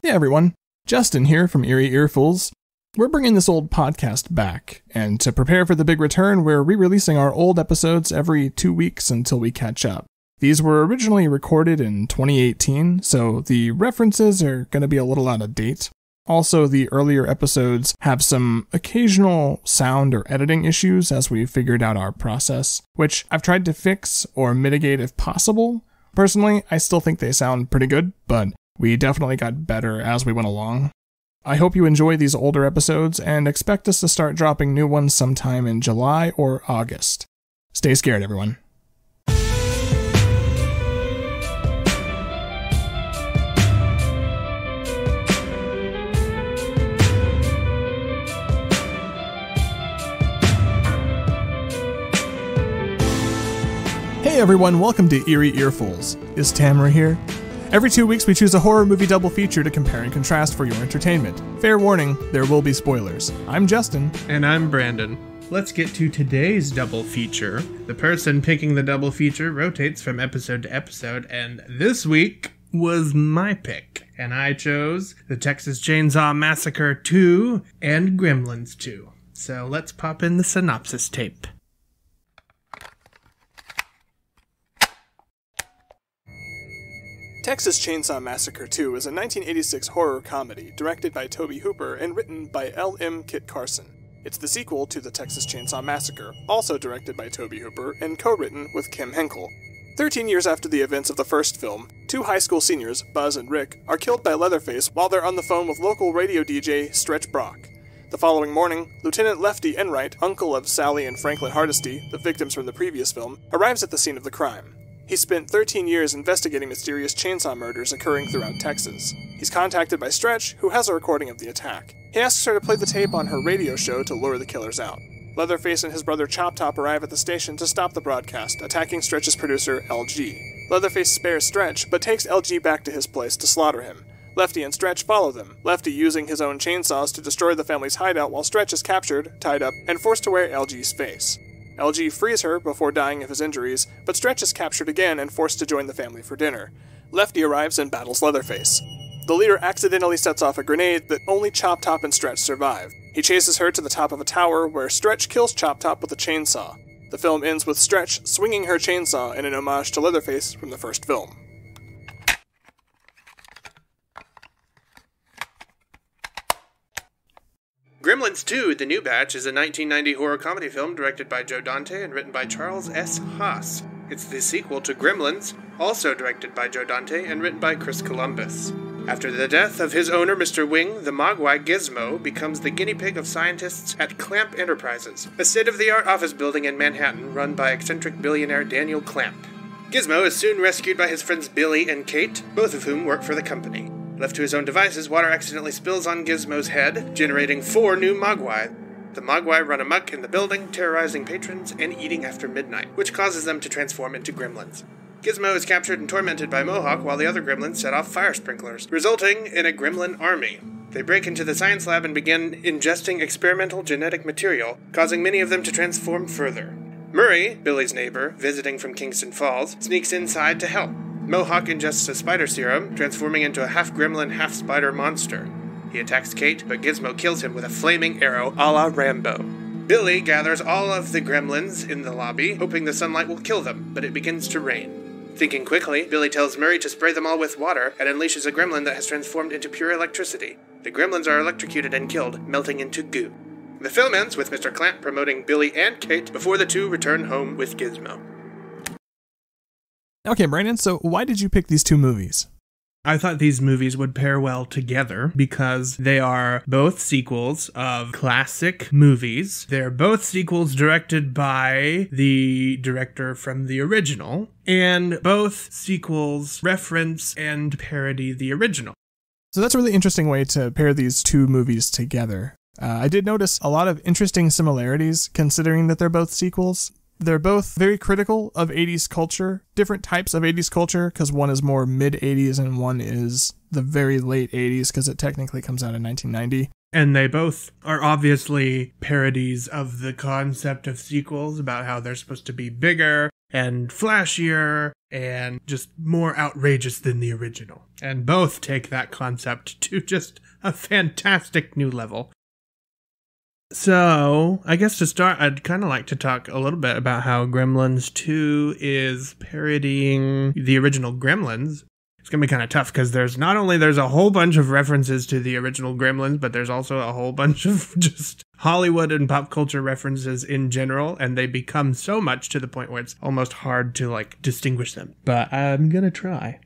Hey everyone, Justin here from Eerie Earfuls. We're bringing this old podcast back, and to prepare for the big return, we're re-releasing our old episodes every 2 weeks until we catch up. These were originally recorded in 2018, so the references are going to be a little out of date. Also, the earlier episodes have some occasional sound or editing issues as we figured out our process, which I've tried to fix or mitigate if possible. Personally, I still think they sound pretty good, but we definitely got better as we went along. I hope you enjoy these older episodes and expect us to start dropping new ones sometime in July or August. Stay scared, everyone. Hey everyone, welcome to Eerie Earfuls. Is Tamara here? Every 2 weeks we choose a horror movie double feature to compare and contrast for your entertainment. Fair warning, there will be spoilers. I'm Justin. And I'm Brandon. Let's get to today's double feature. The person picking the double feature rotates from episode to episode, and this week was my pick. And I chose the Texas Chainsaw Massacre 2 and Gremlins 2. So let's pop in the synopsis tape. Texas Chainsaw Massacre 2 is a 1986 horror comedy directed by Tobe Hooper and written by L.M. Kit Carson. It's the sequel to the Texas Chainsaw Massacre, also directed by Tobe Hooper and co-written with Kim Henkel. 13 years after the events of the first film, two high school seniors, Buzz and Rick, are killed by Leatherface while they're on the phone with local radio DJ Stretch Brock. The following morning, Lieutenant Lefty Enright, uncle of Sally and Franklin Hardesty, the victims from the previous film, arrives at the scene of the crime. He spent 13 years investigating mysterious chainsaw murders occurring throughout Texas. He's contacted by Stretch, who has a recording of the attack. He asks her to play the tape on her radio show to lure the killers out. Leatherface and his brother Chop Top arrive at the station to stop the broadcast, attacking Stretch's producer, LG. Leatherface spares Stretch, but takes LG back to his place to slaughter him. Lefty and Stretch follow them, Lefty using his own chainsaws to destroy the family's hideout while Stretch is captured, tied up, and forced to wear LG's face. LG frees her before dying of his injuries, but Stretch is captured again and forced to join the family for dinner. Lefty arrives and battles Leatherface. The leader accidentally sets off a grenade, but only Chop Top and Stretch survive. He chases her to the top of a tower, where Stretch kills Chop Top with a chainsaw. The film ends with Stretch swinging her chainsaw in an homage to Leatherface from the first film. Gremlins 2, The New Batch, is a 1990 horror comedy film directed by Joe Dante and written by Charles S. Haas. It's the sequel to Gremlins, also directed by Joe Dante and written by Chris Columbus. After the death of his owner, Mr. Wing, the Mogwai Gizmo becomes the guinea pig of scientists at Clamp Enterprises, a state-of-the-art office building in Manhattan run by eccentric billionaire Daniel Clamp. Gizmo is soon rescued by his friends Billy and Kate, both of whom work for the company. Left to his own devices, water accidentally spills on Gizmo's head, generating 4 new Mogwai. The Mogwai run amok in the building, terrorizing patrons and eating after midnight, which causes them to transform into gremlins. Gizmo is captured and tormented by Mohawk while the other gremlins set off fire sprinklers, resulting in a gremlin army. They break into the science lab and begin ingesting experimental genetic material, causing many of them to transform further. Murray, Billy's neighbor, visiting from Kingston Falls, sneaks inside to help. Mohawk ingests a spider serum, transforming into a half-gremlin, half-spider monster. He attacks Kate, but Gizmo kills him with a flaming arrow a la Rambo. Billy gathers all of the gremlins in the lobby, hoping the sunlight will kill them, but it begins to rain. Thinking quickly, Billy tells Murray to spray them all with water and unleashes a gremlin that has transformed into pure electricity. The gremlins are electrocuted and killed, melting into goo. The film ends with Mr. Clamp promoting Billy and Kate before the two return home with Gizmo. Okay, Brandon, so why did you pick these two movies? I thought these movies would pair well together because they are both sequels of classic movies. They're both sequels directed by the director from the original, and both sequels reference and parody the original. So that's a really interesting way to pair these two movies together. I did notice a lot of interesting similarities considering that they're both sequels. They're both very critical of 80s culture, different types of 80s culture, because one is more mid-80s and one is the very late 80s, because it technically comes out in 1990. And they both are obviously parodies of the concept of sequels, about how they're supposed to be bigger, and flashier and just more outrageous than the original. And both take that concept to just a fantastic new level. So, I guess to start, I'd kind of like to talk a little bit about how Gremlins 2 is parodying the original Gremlins. It's going to be kind of tough because there's a whole bunch of references to the original Gremlins, but there's also a whole bunch of just Hollywood and pop culture references in general, and they become so much to the point where it's almost hard to, distinguish them. But I'm going to try.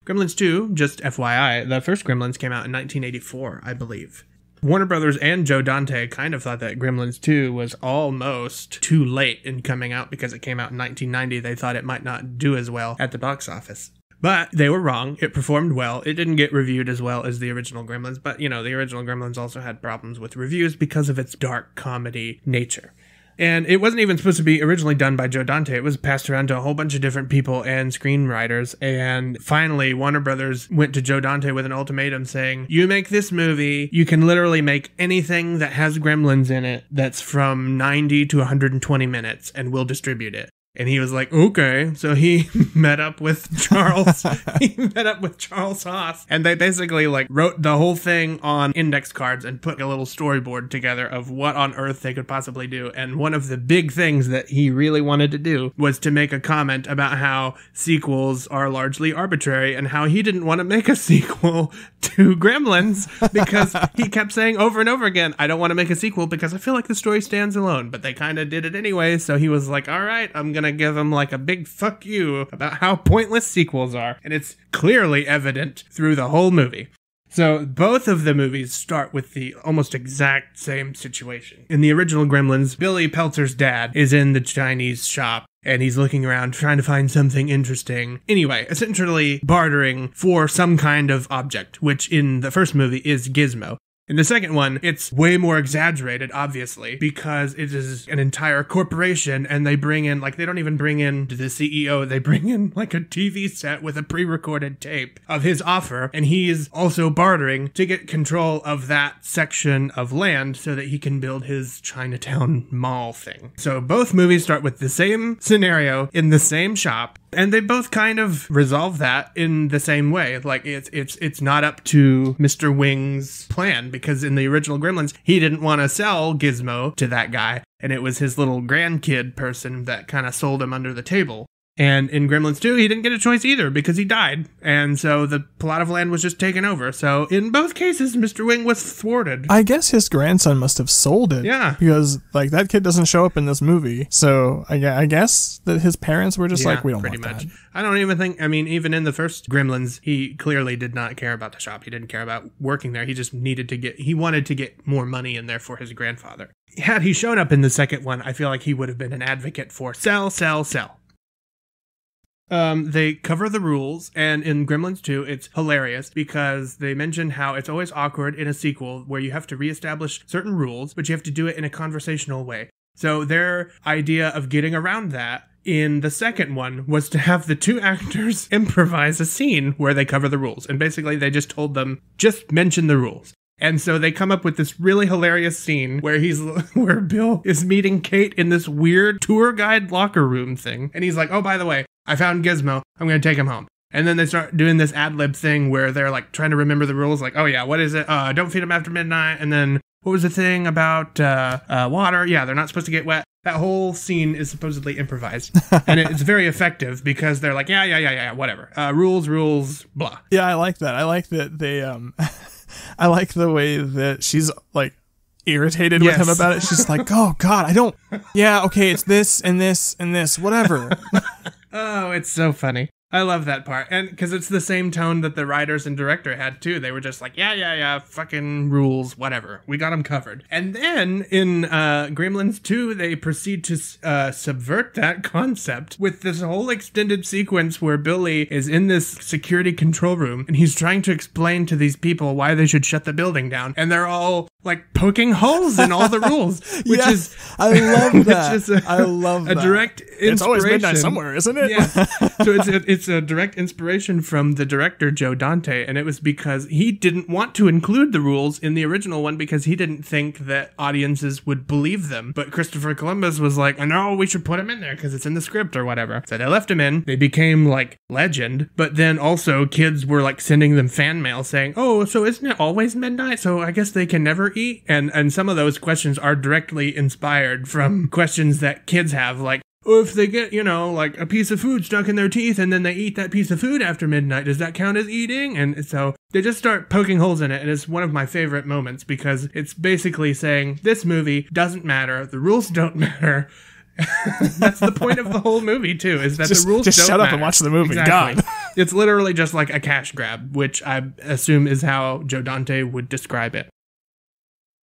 Gremlins 2, just FYI, the first Gremlins came out in 1984, I believe. Warner Brothers and Joe Dante kind of thought that Gremlins 2 was almost too late in coming out because it came out in 1990. They thought it might not do as well at the box office. But they were wrong. It performed well. It didn't get reviewed as well as the original Gremlins, but, the original Gremlins also had problems with reviews because of its dark comedy nature. And it wasn't even supposed to be originally done by Joe Dante. It was passed around to a whole bunch of different people and screenwriters. And finally, Warner Brothers went to Joe Dante with an ultimatum saying, you make this movie, you can literally make anything that has gremlins in it that's from 90 to 120 minutes, and we'll distribute it. And he was like, okay. So he met up with Charles. Haas. And they basically wrote the whole thing on index cards and put a little storyboard together of what on earth they could possibly do. And one of the big things that he really wanted to do was to make a comment about how sequels are largely arbitrary and how he didn't want to make a sequel to Gremlins because he kept saying over and over again, I don't want to make a sequel because I feel like the story stands alone. But they kind of did it anyway. So he was like, all right, I'm going to give them a big fuck you about how pointless sequels are. And it's clearly evident through the whole movie. So both of the movies start with the almost exact same situation. In the original Gremlins, Billy Peltzer's dad is in the Chinese shop and he's looking around trying to find something interesting. Anyway, essentially bartering for some kind of object, which in the first movie is Gizmo. In the second one, it's way more exaggerated, obviously, because it is an entire corporation and they bring in, they don't even bring in the CEO, they bring in a TV set with a pre-recorded tape of his offer, and he is also bartering to get control of that section of land so that he can build his Chinatown mall thing. So both movies start with the same scenario in the same shop, and they both kind of resolve that in the same way. It's not up to Mr. Wing's plan, because in the original Gremlins, he didn't want to sell Gizmo to that guy, and it was his little grandkid person that kind of sold him under the table. And in Gremlins 2, he didn't get a choice either because he died. And so the plot of land was just taken over. So in both cases, Mr. Wing was thwarted. I guess his grandson must have sold it. Yeah. Because, that kid doesn't show up in this movie. So I guess that his parents were just we don't want that. I don't even think, even in the first Gremlins, he clearly did not care about the shop. He didn't care about working there. He just he wanted to get more money in there for his grandfather. Had he shown up in the second one, I feel like he would have been an advocate for sell, sell, sell. They cover the rules, and in Gremlins 2, it's hilarious because they mention how it's always awkward in a sequel where you have to reestablish certain rules, but you have to do it in a conversational way. So their idea of getting around that in the second one was to have the two actors improvise a scene where they cover the rules. And basically they just told them, just mention the rules. And so they come up with this really hilarious scene where Bill is meeting Kate in this weird tour guide locker room thing. And he's like, oh, by the way, I found Gizmo. I'm going to take him home. And then they start doing this ad-lib thing where they're trying to remember the rules. Oh yeah, what is it? Don't feed him after midnight. And then what was the thing about water? Yeah, they're not supposed to get wet. That whole scene is supposedly improvised. And it's very effective because they're like, yeah, whatever. Rules, blah. Yeah, I like that. I like that they, I like the way that she's irritated with him about it. She's like, oh God, okay, it's this and this and this, whatever. Oh, it's so funny. I love that part. And because it's the same tone that the writers and director had too. They were just like, yeah, fucking rules, whatever. We got them covered. And then in Gremlins 2, they proceed to subvert that concept with this whole extended sequence where Billy is in this security control room and he's trying to explain to these people why they should shut the building down. And they're all like poking holes in all the rules, which is I love that. Which is I love that. A direct inspiration. It's always midnight somewhere, isn't it? Yeah. So it's a direct inspiration from the director Joe Dante, and it was because he didn't want to include the rules in the original one because he didn't think that audiences would believe them. But Christopher Columbus was like, no, we should put him in there because it's in the script or whatever. So they left him in. They became like legend, but then also kids were like sending them fan mail saying, oh, so isn't it always midnight? So I guess they can never eat. And some of those questions are directly inspired from questions that kids have, like, oh, if they get, like a piece of food stuck in their teeth and then they eat that piece of food after midnight, does that count as eating? And so they just start poking holes in it, and it's one of my favorite moments because it's basically saying this movie doesn't matter, the rules don't matter. That's the point of the whole movie too, is that the rules just don't shut up matter. and watch the movie. Exactly. God. It's literally just like a cash grab, which I assume is how Joe Dante would describe it.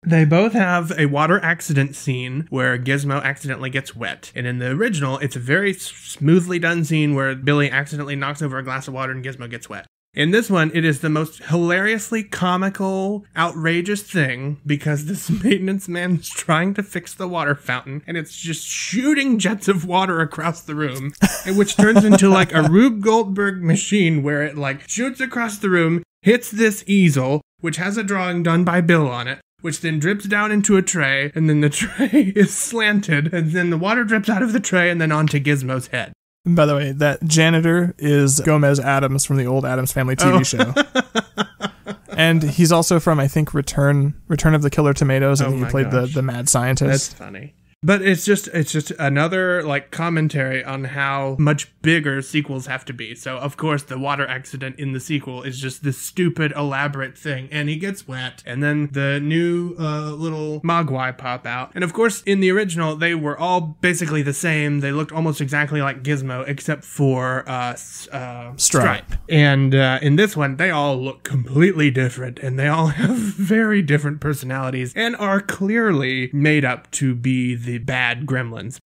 They both have a water accident scene where Gizmo accidentally gets wet. And in the original, it's a very smoothly done scene where Billy accidentally knocks over a glass of water and Gizmo gets wet. In this one, it is the most hilariously comical, outrageous thing because this maintenance man is trying to fix the water fountain and it's just shooting jets of water across the room, which turns into like a Rube Goldberg machine where it like shoots across the room, hits this easel, which has a drawing done by Bill on it, which then drips down into a tray, and then the tray is slanted, and then the water drips out of the tray and then onto Gizmo's head. By the way, that janitor is Gomez Addams from the old Addams Family TV show. And he's also from, I think, Return of the Killer Tomatoes. I think he played the mad scientist. That's funny. But it's just another like commentary on how much bigger sequels have to be. So of course the water accident in the sequel is just this stupid elaborate thing, and he gets wet, and then the new little Mogwai pop out. And of course in the original they were all basically the same. They looked almost exactly like Gizmo except for Stripe. And in this one they all look completely different, and they all have very different personalities and are clearly made up to be the bad Gremlins.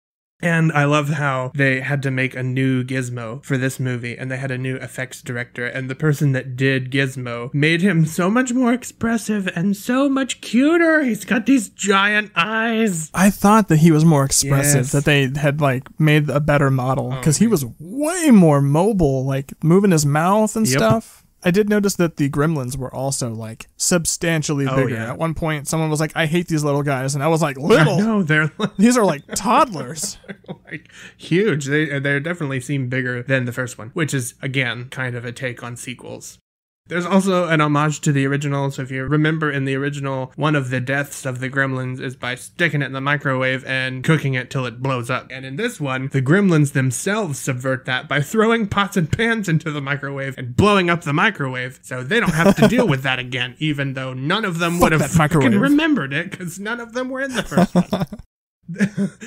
And I love how they had to make a new Gizmo for this movie, and they had a new effects director, and the person that did Gizmo made him so much more expressive and so much cuter. He's got these giant eyes. I thought that he was more expressive, that they had like made a better model, because he was way more mobile, like moving his mouth and stuff. I did notice that the Gremlins were also, like, substantially bigger. Yeah. At one point, someone was like, I hate these little guys. And I was like, little? No, they're these are, like, toddlers. They're, like, huge. They definitely seem bigger than the first one, which is, again, kind of a take on sequels. There's also an homage to the original, so if you remember in the original, one of the deaths of the Gremlins is by sticking it in the microwave and cooking it till it blows up. And in this one, the Gremlins themselves subvert that by throwing pots and pans into the microwave and blowing up the microwave, so they don't have to deal with that again, even though none of them would have fucking remembered it, because none of them were in the first one.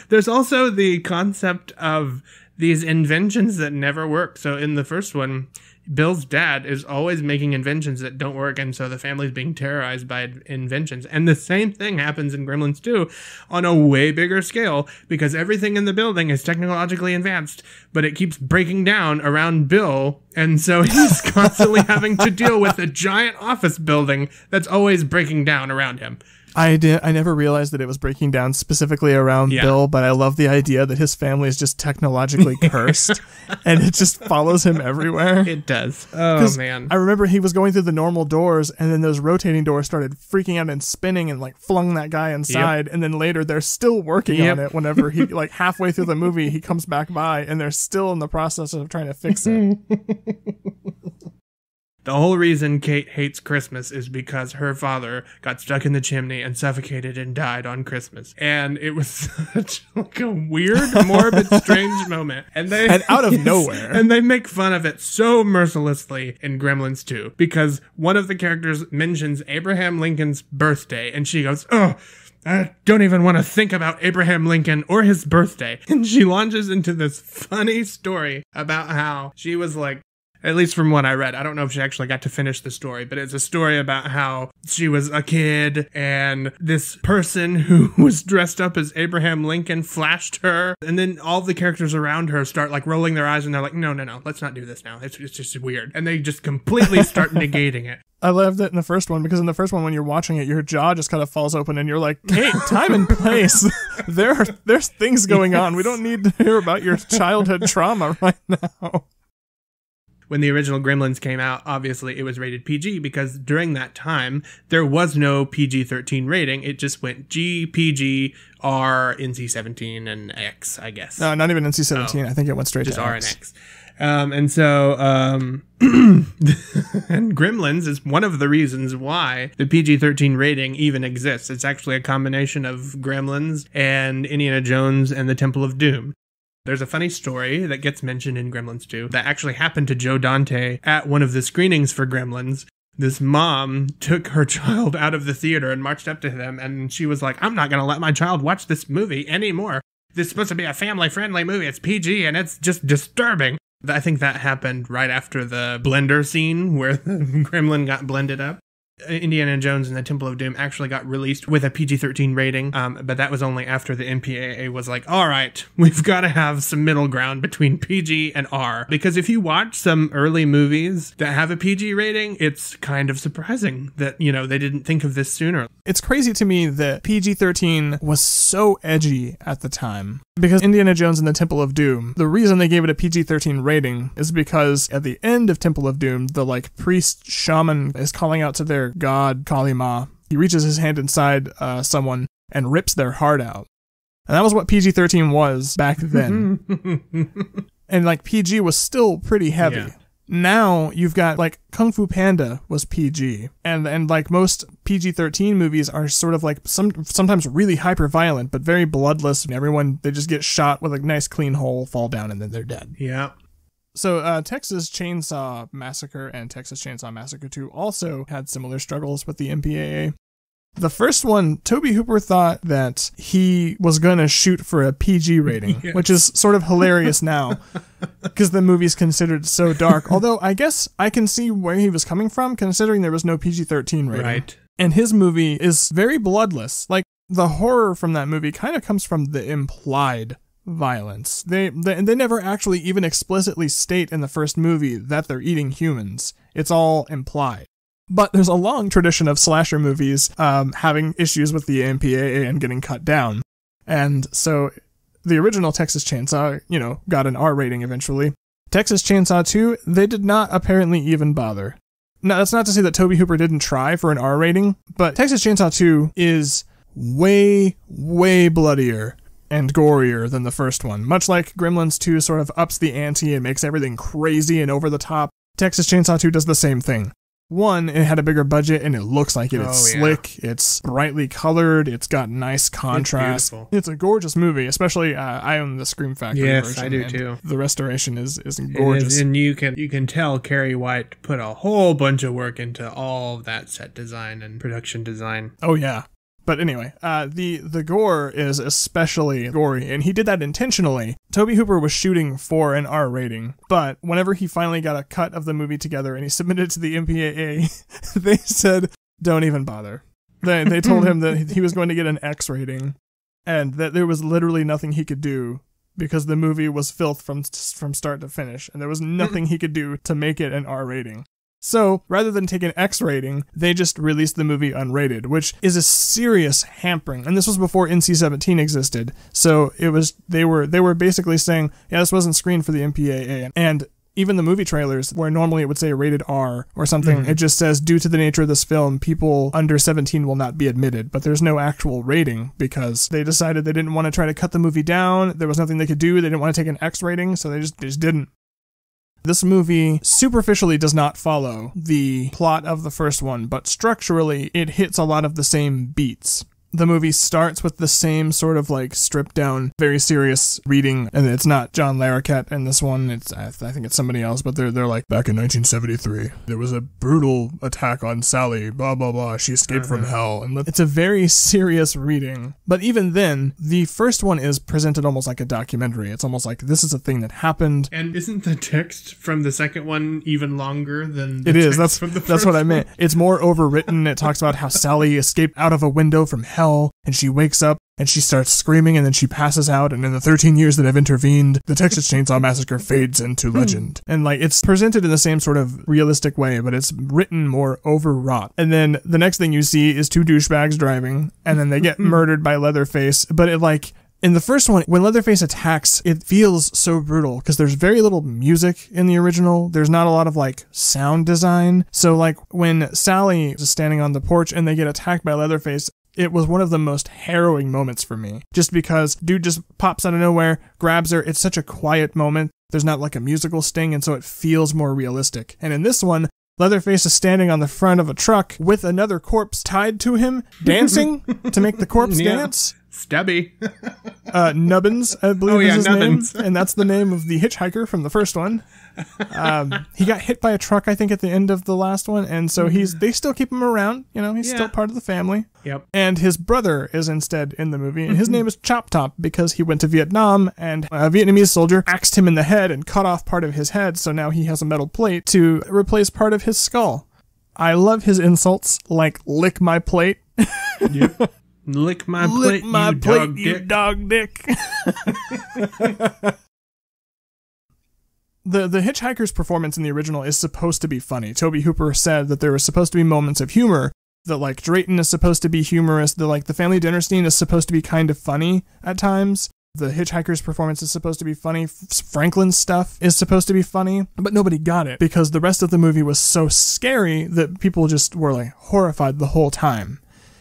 There's also the concept of these inventions that never work. So in the first one, Bill's dad is always making inventions that don't work, and so the family's being terrorized by inventions. And the same thing happens in Gremlins 2 on a way bigger scale, because everything in the building is technologically advanced, but it keeps breaking down around Bill, and so he's constantly having to deal with a giant office building that's always breaking down around him. I never realized that it was breaking down specifically around Bill, but I love the idea that his family is just technologically cursed, and it just follows him everywhere. It does. Oh, man. I remember he was going through the normal doors, and then those rotating doors started freaking out and spinning and, like, flung that guy inside, and then later they're still working on it whenever he, like, halfway through the movie, he comes back by, and they're still in the process of trying to fix it. The whole reason Kate hates Christmas is because her father got stuck in the chimney and suffocated and died on Christmas. And it was such like a weird, morbid, strange moment. And out of nowhere. And they make fun of it so mercilessly in Gremlins 2, because one of the characters mentions Abraham Lincoln's birthday, and she goes, "Oh, I don't even want to think about Abraham Lincoln or his birthday." And she launches into this funny story about how she was like At least from what I read. I don't know if she actually got to finish the story, but it's a story about how she was a kid and this person who was dressed up as Abraham Lincoln flashed her. And then all the characters around her start like rolling their eyes and they're like, no, let's not do this now. It's just weird. And they just completely start negating it. I loved it in the first one because in the first one, when you're watching it, your jaw just kind of falls open and you're like, Kate, time and place. There's things going on. We don't need to hear about your childhood trauma right now. When the original Gremlins came out, obviously it was rated PG because during that time, there was no PG-13 rating. It just went G, PG, R, NC-17, and X, I guess. No, not even NC-17. I think it went straight just to R X. and X. And so, and Gremlins is one of the reasons why the PG-13 rating even exists. It's actually a combination of Gremlins and Indiana Jones and the Temple of Doom. There's a funny story that gets mentioned in Gremlins 2 that actually happened to Joe Dante at one of the screenings for Gremlins. This mom took her child out of the theater and marched up to them, and she was like, I'm not going to let my child watch this movie anymore. This is supposed to be a family-friendly movie. It's PG, and it's just disturbing. I think that happened right after the blender scene where the Gremlin got blended up. Indiana Jones and the Temple of Doom actually got released with a PG-13 rating, but that was only after the MPAA was like, all right, we've got to have some middle ground between PG and R. Because if you watch some early movies that have a PG rating, it's kind of surprising that, they didn't think of this sooner. It's crazy to me that PG-13 was so edgy at the time. Because Indiana Jones and the Temple of Doom, the reason they gave it a PG-13 rating is because at the end of Temple of Doom, the priest shaman is calling out to their god, Kali Ma. He reaches his hand inside someone and rips their heart out. And that was what PG-13 was back then. And PG was still pretty heavy. Yeah. Now you've got Kung Fu Panda was PG, and most PG-13 movies are sort of sometimes really hyper violent but very bloodless. And they just get shot with a nice clean hole, fall down, and then they're dead. Yeah. So Texas Chainsaw Massacre and Texas Chainsaw Massacre 2 also had similar struggles with the MPAA. The first one, Tobe Hooper thought that he was going to shoot for a PG rating, yes. Which is sort of hilarious now because the movie's considered so dark. Although I guess I can see where he was coming from considering there was no PG-13 rating. Right. And his movie is very bloodless. The horror from that movie kind of comes from the implied violence. They never actually even explicitly state in the first movie that they're eating humans. It's all implied. But there's a long tradition of slasher movies having issues with the MPAA and getting cut down. And so the original Texas Chainsaw, got an R rating eventually. Texas Chainsaw 2, they did not apparently even bother. Now, that's not to say that Tobe Hooper didn't try for an R rating, but Texas Chainsaw 2 is way, way bloodier and gorier than the first one. Much like Gremlins 2 sort of ups the ante and makes everything crazy and over the top, Texas Chainsaw 2 does the same thing. One, it had a bigger budget and it looks like it. It's slick, it's brightly colored, it's got nice contrast. It's a gorgeous movie, especially I own the Scream Factory version. Yes, I do too. The restoration is gorgeous. And you can tell Carrie White put a whole bunch of work into all of that set design and production design. Oh yeah. But anyway, the gore is especially gory, and he did that intentionally. Tobe Hooper was shooting for an R rating, but whenever he finally got a cut of the movie together and he submitted it to the MPAA, they said, don't even bother. They told him that he was going to get an X rating, and that there was literally nothing he could do because the movie was filth from start to finish, and there was nothing he could do to make it an R rating. So, rather than take an X rating, they just released the movie unrated, which is a serious hampering. And this was before NC-17 existed. So, they were basically saying, yeah, this wasn't screened for the MPAA. And even the movie trailers, where normally it would say rated R or something, it just says, due to the nature of this film, people under 17 will not be admitted. But there's no actual rating because they decided they didn't want to try to cut the movie down. There was nothing they could do. They didn't want to take an X rating, so they just didn't. This movie superficially does not follow the plot of the first one, but structurally it hits a lot of the same beats. The movie starts with the same sort of like stripped down, very serious reading, and it's not John Larroquette in this one. I think it's somebody else, but they're like, back in 1973, there was a brutal attack on Sally, blah, blah, blah. She escaped from hell. And it's a very serious reading. But even then, the first one is presented almost like a documentary. It's almost like this is a thing that happened. And isn't the text from the second one even longer than the It is. text from the first That's what I meant. one? It's more overwritten. It talks about how Sally escaped out of a window from hell, and she wakes up and she starts screaming, and then she passes out, and in the 13 years that have intervened, the Texas Chainsaw Massacre fades into legend. And like, it's presented in the same sort of realistic way, but it's written more overwrought. And then the next thing you see is two douchebags driving, and then they get murdered by Leatherface. But it like, in the first one, when Leatherface attacks, it feels so brutal because there's very little music in the original. There's not a lot of like sound design. So like when Sally is standing on the porch and they get attacked by Leatherface, it was one of the most harrowing moments for me. Just because dude just pops out of nowhere, grabs her. It's such a quiet moment. There's not like a musical sting, and so it feels more realistic. And in this one, Leatherface is standing on the front of a truck with another corpse tied to him, dancing to make the corpse dance. Stubby. Nubbins, I believe is his Nubbins. name. And that's the name of the hitchhiker from the first one. He got hit by a truck, I think, at the end of the last one. And so they still keep him around. You know, he's still part of the family. Yep. And his brother is instead in the movie. And his name is Chop Top because he went to Vietnam and a Vietnamese soldier axed him in the head and cut off part of his head. So now he has a metal plate to replace part of his skull. I love his insults like lick my plate. Yep. Lick my plate, you dog dick. The hitchhiker's performance in the original is supposed to be funny. Tobe Hooper said that there were supposed to be moments of humor, that like Drayton is supposed to be humorous, that like the family dinner scene is supposed to be kind of funny at times. The hitchhiker's performance is supposed to be funny. Franklin's stuff is supposed to be funny, but nobody got it because the rest of the movie was so scary that people just were like horrified the whole time.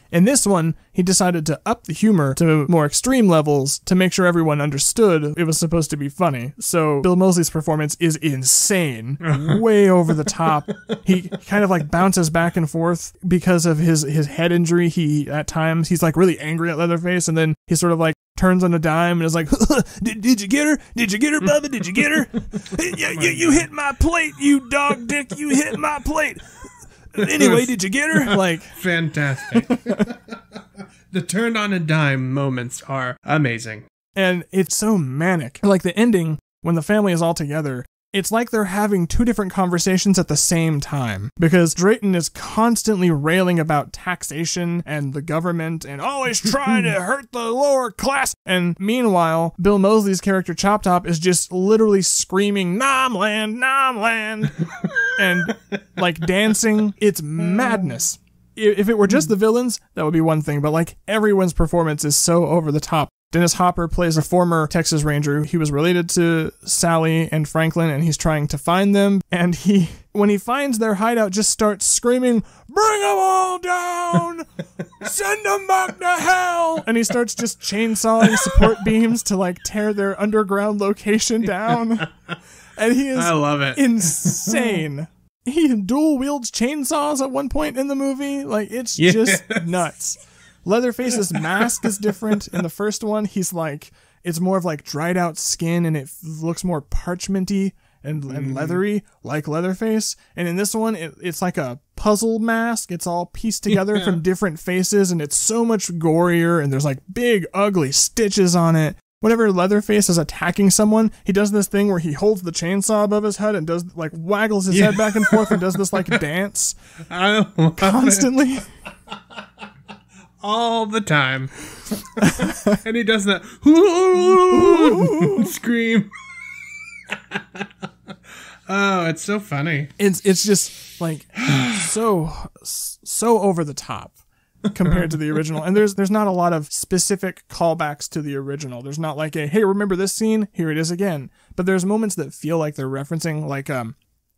In this one, he decided to up the humor to more extreme levels to make sure everyone understood it was supposed to be funny. So Bill Mosley's performance is insane, way over the top. He kind of like bounces back and forth because of his head injury. At times, he's like really angry at Leatherface, and then he sort of like turns on a dime and is like, did you get her? Did you get her, Bubba? Did you get her? You hit my plate, you dog dick. You hit my plate. Anyway, did you get her? Like, fantastic. The turn on a dime moments are amazing. And it's so manic. Like the ending, when the family is all together, it's like they're having two different conversations at the same time. Because Drayton is constantly railing about taxation and the government and always trying to hurt the lower class. And meanwhile, Bill Mosley's character Chop Top is just literally screaming, "Nom land, nom land," and like dancing. It's madness. If it were just the villains, that would be one thing. But like everyone's performance is so over the top. Dennis Hopper plays a former Texas Ranger. He was related to Sally and Franklin, and he's trying to find them. And when he finds their hideout, just starts screaming, "Bring them all down! Send them back to hell!" And he starts just chainsawing support beams to like tear their underground location down. And he is I love it. Insane. He dual wields chainsaws at one point in the movie. Like, it's just nuts. Leatherface's mask is different. In the first one, he's like, it's more of like dried out skin and it looks more parchmenty and leathery like Leatherface. And in this one, it's like a puzzle mask. It's all pieced together from different faces, and it's so much gorier, and there's like big, ugly stitches on it. Whenever Leatherface is attacking someone, he does this thing where he holds the chainsaw above his head and does like waggles his head back and forth and does this like dance constantly. All the time. And he does that scream. Oh, it's so funny. It's just like so over the top compared to the original. And there's not a lot of specific callbacks to the original. There's not like hey, remember this scene? Here it is again. But there's moments that feel like they're referencing, like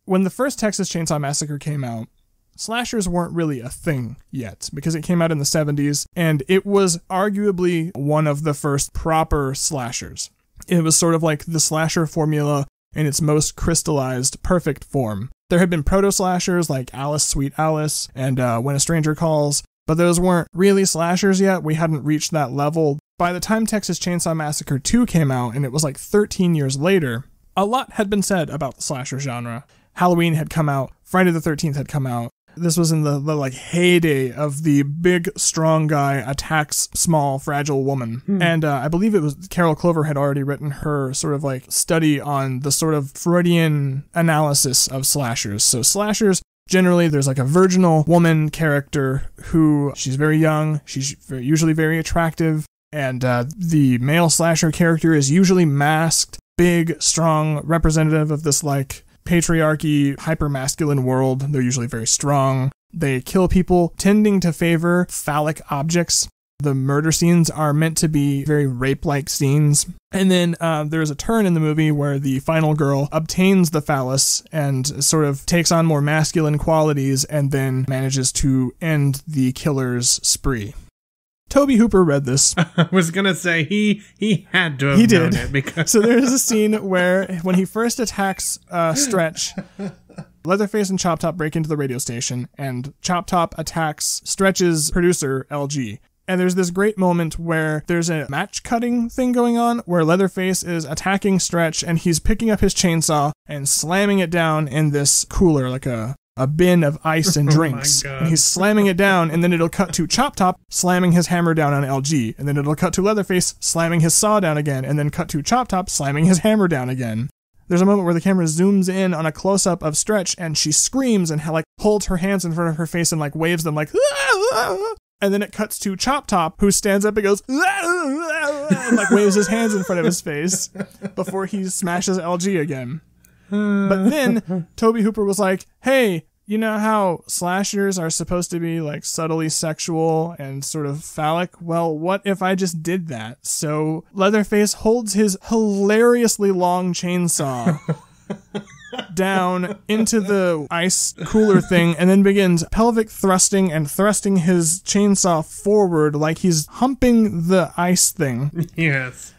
when the first Texas Chainsaw Massacre came out, slashers weren't really a thing yet because it came out in the 70s, and it was arguably one of the first proper slashers. It was sort of like the slasher formula in its most crystallized, perfect form. There had been proto-slashers like Alice, Sweet Alice, and When a Stranger Calls, but those weren't really slashers yet. We hadn't reached that level. By the time Texas Chainsaw Massacre 2 came out, and it was like 13 years later, a lot had been said about the slasher genre. Halloween had come out, Friday the 13th had come out. This was in the like heyday of the big, strong guy attacks small, fragile woman. And I believe it was Carol Clover had already written her sort of like study on the sort of Freudian analysis of slashers. So slashers, generally, there's like a virginal woman character who, she's very young, she's usually very attractive, and the male slasher character is usually masked, big, strong, representative of this like patriarchy, hyper-masculine world. They're usually very strong. They kill people, tending to favor phallic objects. The murder scenes are meant to be very rape-like scenes. And then there's a turn in the movie where the final girl obtains the phallus and sort of takes on more masculine qualities and then manages to end the killer's spree. Tobe Hooper read this. I was going to say, he had to have known it. Because So there's a scene where, when he first attacks Stretch, Leatherface and Chop Top break into the radio station, and Chop Top attacks Stretch's producer, LG. And there's this great moment where there's a match cutting thing going on, where Leatherface is attacking Stretch, and he's picking up his chainsaw and slamming it down in this cooler, like a bin of ice and drinks. And he's slamming it down, and then it'll cut to Chop Top slamming his hammer down on LG, and then it'll cut to Leatherface slamming his saw down again, and then cut to Chop Top slamming his hammer down again. There's a moment where the camera zooms in on a close-up of Stretch, and she screams and like holds her hands in front of her face and like waves them like, and then it cuts to Chop Top, who stands up and goes, and like waves his hands in front of his face before he smashes LG again. But then Tobe Hooper was like, hey, you know how slashers are supposed to be like subtly sexual and sort of phallic? Well, what if I just did that? So Leatherface holds his hilariously long chainsaw down into the ice cooler thing and then begins pelvic thrusting and thrusting his chainsaw forward like he's humping the ice thing. Yes.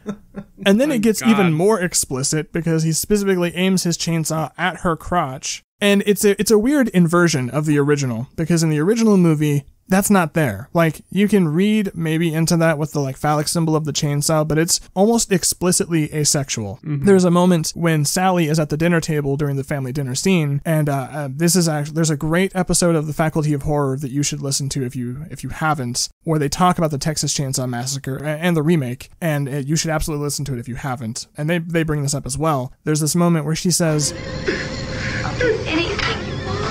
And then it gets even more explicit because he specifically aims his chainsaw at her crotch. And it's a weird inversion of the original, because in the original movie, that's not there. Like, you can read maybe into that with the like phallic symbol of the chainsaw, but it's almost explicitly asexual. Mm-hmm. There's a moment when Sally is at the dinner table during the family dinner scene, and there's a great episode of the Faculty of Horror that you should listen to if you haven't, where they talk about the Texas Chainsaw Massacre and the remake, and you should absolutely listen to it if you haven't. And they bring this up as well. There's this moment where she says, I'll do anything you want.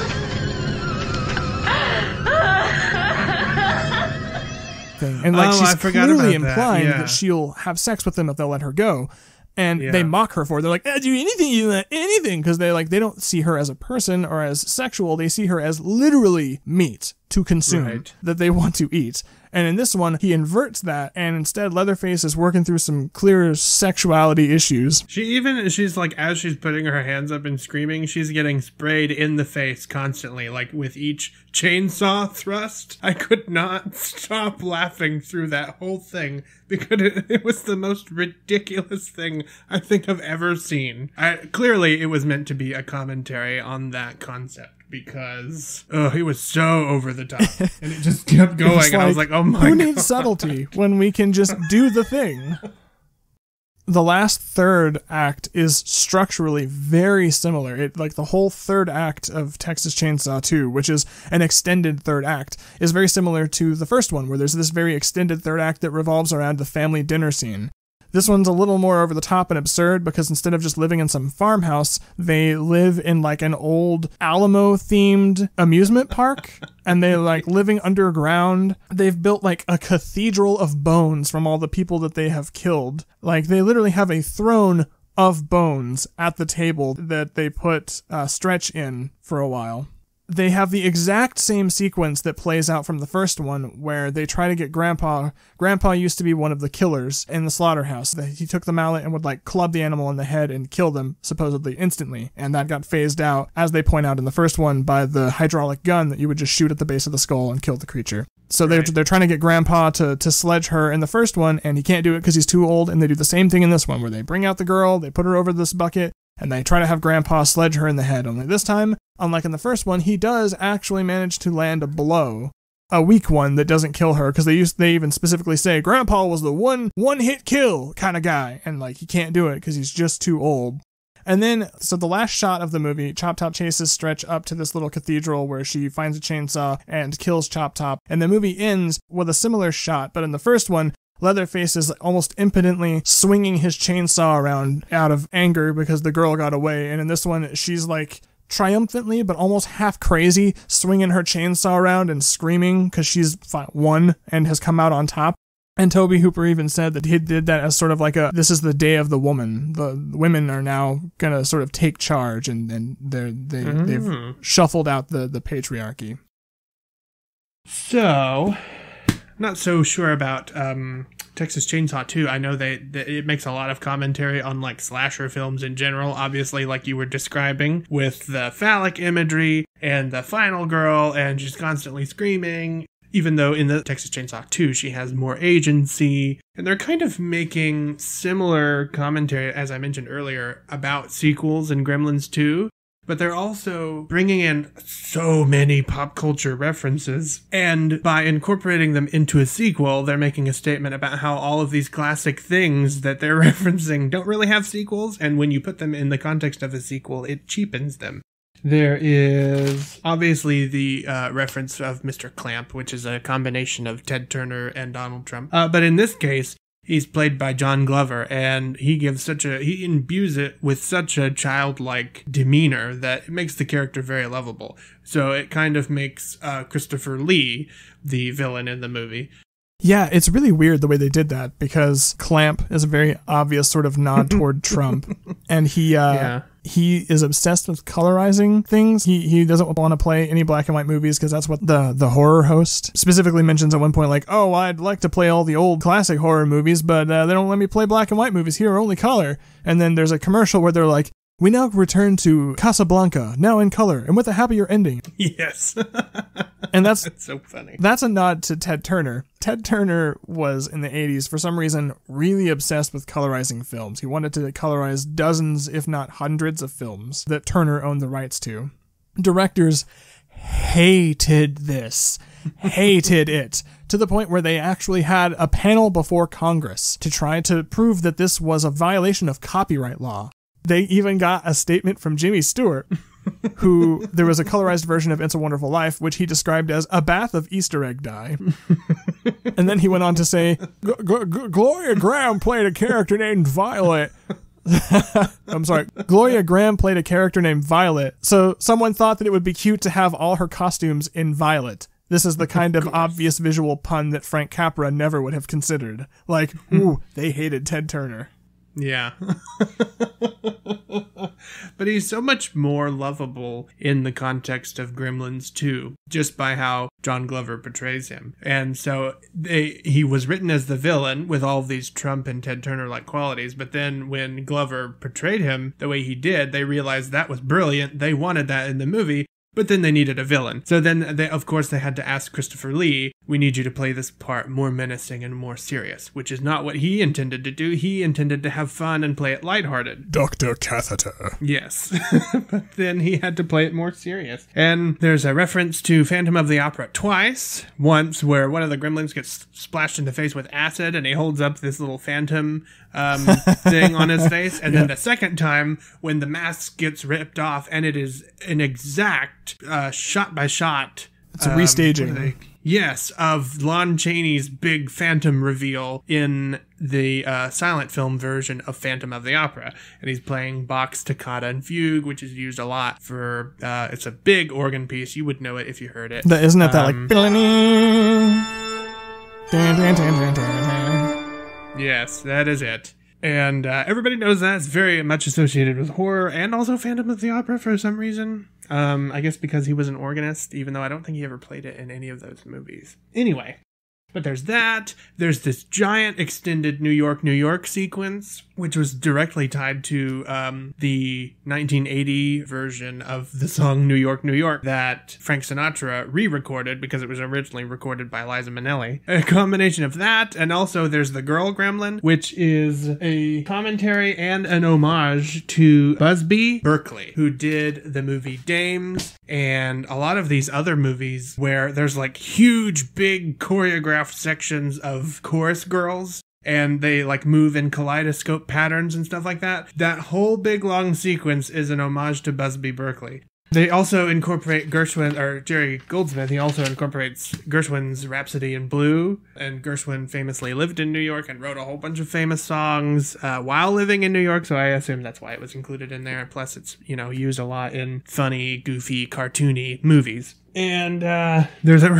And like she's clearly implying that she'll have sex with them if they'll let her go. And they mock her for it. They're like, do anything you want, anything. Because they don't see her as a person or as sexual. They see her as literally meat to consume that they want to eat. And in this one, he inverts that, and instead Leatherface is working through some clear sexuality issues. She's like, as she's putting her hands up and screaming, she's getting sprayed in the face constantly, like with each chainsaw thrust. I could not stop laughing through that whole thing because it was the most ridiculous thing I think I've ever seen. Clearly, it was meant to be a commentary on that concept. Because he was so over the top, and it just kept going, and I was like, "Oh my god!" Who needs subtlety when we can just do the thing? The last third act is structurally very similar. The whole third act of Texas Chainsaw 2, which is an extended third act, is very similar to the first one, where there's this very extended third act that revolves around the family dinner scene. This one's a little more over the top and absurd because instead of just living in some farmhouse, they live in like an old Alamo-themed amusement park, and they like living underground. They've built like a cathedral of bones from all the people that they have killed. Like they literally have a throne of bones at the table that they put Stretch in for a while. They have the exact same sequence that plays out from the first one, where they try to get Grandpa. Grandpa used to be one of the killers in the slaughterhouse. He took the mallet and would like club the animal in the head and kill them, supposedly instantly. And that got phased out, as they point out in the first one, by the hydraulic gun that you would just shoot at the base of the skull and kill the creature. So they're trying to get Grandpa to sledge her in the first one, and he can't do it because he's too old. And they do the same thing in this one, where they bring out the girl, they put her over this bucket, and they try to have Grandpa sledge her in the head. Only this time, unlike in the first one, he does actually manage to land a blow. a weak one that doesn't kill her, because they even specifically say Grandpa was the one hit kill kind of guy, and like he can't do it because he's just too old. And then, so the last shot of the movie, Chop Top chases Stretch up to this little cathedral where she finds a chainsaw and kills Chop Top. And the movie ends with a similar shot, but in the first one, Leatherface is almost impotently swinging his chainsaw around out of anger because the girl got away. And in this one, she's like triumphantly, but almost half crazy, swinging her chainsaw around and screaming because she's won and has come out on top. And Tobe Hooper even said that he did that as sort of like this is the day of the woman. The women are now going to sort of take charge, and they've shuffled out the patriarchy. So, not so sure about Texas Chainsaw 2. I know that it makes a lot of commentary on like slasher films in general, obviously, like you were describing, with the phallic imagery and the final girl, and she's constantly screaming. Even though in the Texas Chainsaw 2, she has more agency. And they're kind of making similar commentary, as I mentioned earlier, about sequels in Gremlins 2. But they're also bringing in so many pop culture references. And by incorporating them into a sequel, they're making a statement about how all of these classic things that they're referencing don't really have sequels. And when you put them in the context of a sequel, it cheapens them. There is obviously the reference of Mr. Clamp, which is a combination of Ted Turner and Donald Trump. But in this case, he's played by John Glover, and he imbues it with such a childlike demeanor that it makes the character very lovable. So it kind of makes Christopher Lee the villain in the movie. Yeah, it's really weird the way they did that, because Clamp is a very obvious sort of nod toward Trump, and he is obsessed with colorizing things. He doesn't want to play any black and white movies because that's what the horror host specifically mentions at one point, like, oh, I'd like to play all the old classic horror movies, but they don't let me play black and white movies here, only color. And then there's a commercial where they're like, we now return to Casablanca, now in color, and with a happier ending. Yes. And that's so funny. That's a nod to Ted Turner. Ted Turner was, in the 80s, for some reason, really obsessed with colorizing films. He wanted to colorize dozens, if not hundreds, of films that Turner owned the rights to. Directors hated this. Hated it. To the point where they actually had a panel before Congress to try to prove that this was a violation of copyright law. They even got a statement from Jimmy Stewart, who there was a colorized version of It's a Wonderful Life, which he described as a bath of Easter egg dye. And then he went on to say, Gloria Graham played a character named Violet. I'm sorry, Gloria Graham played a character named Violet. So someone thought that it would be cute to have all her costumes in violet. This is the kind of obvious visual pun that Frank Capra never would have considered. Like, ooh, they hated Ted Turner. Yeah. But he's so much more lovable in the context of Gremlins 2, just by how John Glover portrays him. And so he was written as the villain with all of these Trump and Ted Turner-like qualities, but then when Glover portrayed him the way he did, they realized that was brilliant. They wanted that in the movie. But then they needed a villain. So then, they had to ask Christopher Lee, we need you to play this part more menacing and more serious, which is not what he intended to do. He intended to have fun and play it lighthearted. Dr. Catheter. Yes. But then he had to play it more serious. And there's a reference to Phantom of the Opera twice. Once where one of the gremlins gets splashed in the face with acid and he holds up this little phantom thing on his face. And then the second time when the mask gets ripped off and it is an exact shot by shot. It's a restaging. Yes, of Lon Chaney's big phantom reveal in the silent film version of Phantom of the Opera. And he's playing Bach's Toccata and Fugue, which is used a lot for, it's a big organ piece. You would know it if you heard it. Isn't it that like... Yes, that is it. And everybody knows that. It's very much associated with horror and also Phantom of the Opera for some reason. I guess because he was an organist, even though I don't think he ever played it in any of those movies. Anyway, But there's that. There's this giant extended New York, New York sequence, which was directly tied to the 1980 version of the song New York, New York that Frank Sinatra re-recorded because it was originally recorded by Liza Minnelli. A combination of that, and also there's the Girl Gremlin, which is a commentary and an homage to Busby Berkeley, who did the movie Dames and a lot of these other movies where there's like huge, big choreographed sections of chorus girls and they like move in kaleidoscope patterns and stuff like that. That whole big long sequence is an homage to Busby Berkeley. They also incorporate Gershwin, or Jerry Goldsmith, he also incorporates Gershwin's Rhapsody in Blue, and Gershwin famously lived in New York and wrote a whole bunch of famous songs while living in New York, so I assume that's why it was included in there. Plus it's, used a lot in funny, goofy, cartoony movies. And there's a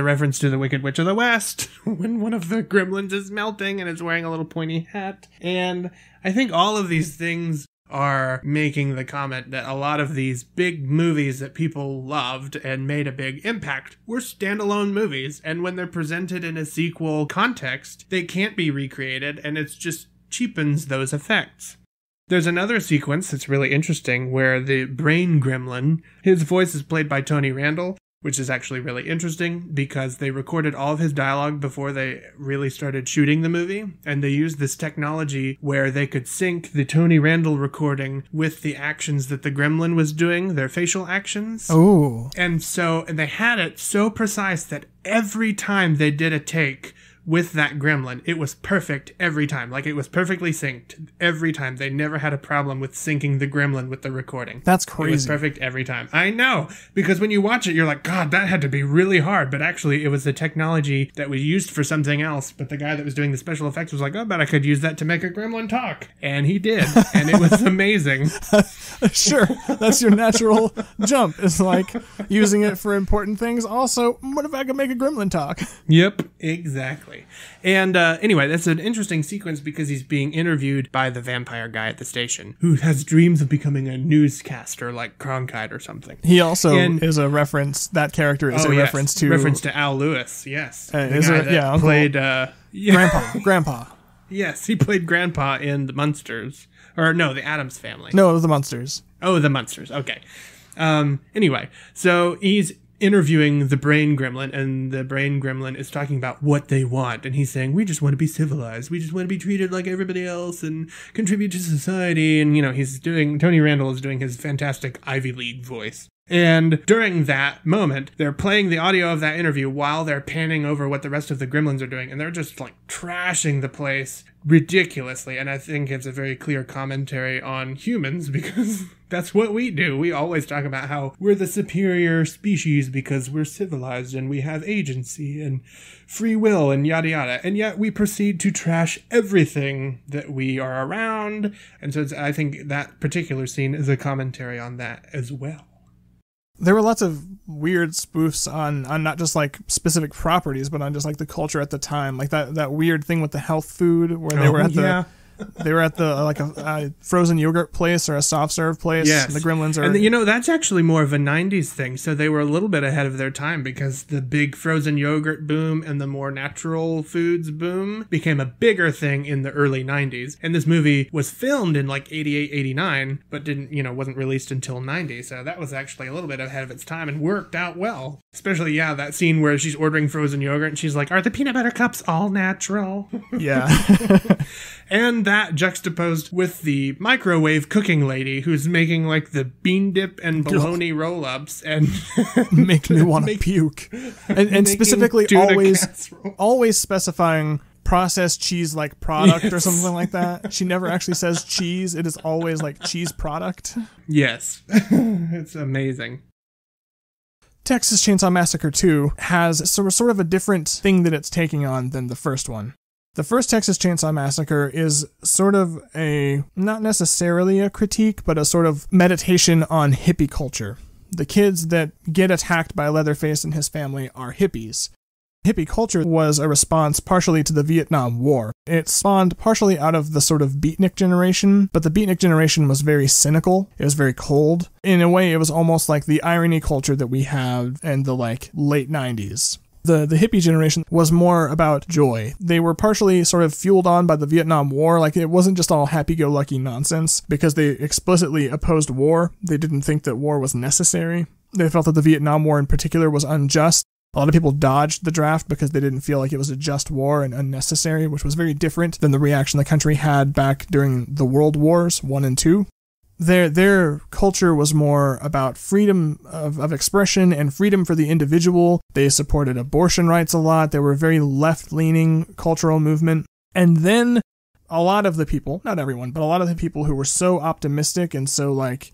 reference to the Wicked Witch of the West when one of the gremlins is melting and is wearing a little pointy hat. And I think all of these things are making the comment that a lot of these big movies that people loved and made a big impact were standalone movies, and when they're presented in a sequel context, they can't be recreated, and it just cheapens those effects. There's another sequence that's really interesting where the brain gremlin, his voice is played by Tony Randall, which is actually really interesting because they recorded all of his dialogue before they really started shooting the movie, and they used this technology where they could sync the Tony Randall recording with the actions that the gremlin was doing, their facial actions. Oh. And they had it so precise that every time they did a take with that gremlin, it was perfect every time. Like, it was perfectly synced every time. They never had a problem with syncing the gremlin with the recording. That's crazy. It was perfect every time. I know, because when you watch it, you're like, God, that had to be really hard. But actually, it was the technology that was used for something else. But the guy that was doing the special effects was like, oh, but I could use that to make a gremlin talk. And he did. And it was amazing. Sure. That's your natural jump. It's like using it for important things. Also, what if I could make a gremlin talk? Yep, exactly. And anyway, that's an interesting sequence because he's being interviewed by the vampire guy at the station who has dreams of becoming a newscaster like Cronkite or something. He also is a reference, that character is reference to... Reference to Al Lewis, yes. Played... Grandpa. Yes, he played Grandpa in The Munsters. Or no, The Addams Family. No, The Munsters. Oh, The Munsters, okay. Anyway, so he's interviewing the brain gremlin, and the brain gremlin is talking about what they want, and he's saying, we just want to be civilized, we just want to be treated like everybody else and contribute to society. And Tony Randall is doing his fantastic Ivy League voice. And during that moment, they're playing the audio of that interview while they're panning over what the rest of the gremlins are doing, and they're just like trashing the place ridiculously. And I think it's a very clear commentary on humans because that's what we do. We always talk about how we're the superior species because we're civilized and we have agency and free will and yada yada. And yet we proceed to trash everything that we are around. And so I think that particular scene is a commentary on that as well. There were lots of weird spoofs on not just like specific properties, but on just like the culture at the time. Like that weird thing with the health food where they were at they were at the like a frozen yogurt place or a soft serve place. Yes. The Gremlins are... And that's actually more of a 90s thing. So they were a little bit ahead of their time because the big frozen yogurt boom and the more natural foods boom became a bigger thing in the early 90s. And this movie was filmed in like 88, 89, but wasn't released until 90. So that was actually a little bit ahead of its time and worked out well. Especially, that scene where she's ordering frozen yogurt and she's like, are the peanut butter cups all natural? Yeah. And that juxtaposed with the microwave cooking lady who's making like the bean dip and bologna roll-ups and make me want to puke. And specifically always specifying processed cheese-like product or something like that. She never actually says cheese. It is always like cheese product. Yes. It's amazing. Texas Chainsaw Massacre 2 has sort of a different thing that it's taking on than the first one. The first Texas Chainsaw Massacre is sort of not necessarily a critique, but a sort of meditation on hippie culture. The kids that get attacked by Leatherface and his family are hippies. Hippie culture was a response partially to the Vietnam War. It spawned partially out of the sort of beatnik generation, but the beatnik generation was very cynical. It was very cold. In a way, it was almost like the irony culture that we have in the late 90s. The hippie generation was more about joy. They were partially sort of fueled on by the Vietnam War. Like, it wasn't just all happy-go-lucky nonsense because they explicitly opposed war. They didn't think that war was necessary. They felt that the Vietnam War in particular was unjust. A lot of people dodged the draft because they didn't feel like it was a just war and unnecessary, which was very different than the reaction the country had back during the World Wars 1 and 2. Their culture was more about freedom of expression and freedom for the individual. They supported abortion rights a lot. They were a very left-leaning cultural movement. And then a lot of the people, not everyone, but a lot of the people who were so optimistic and so, like,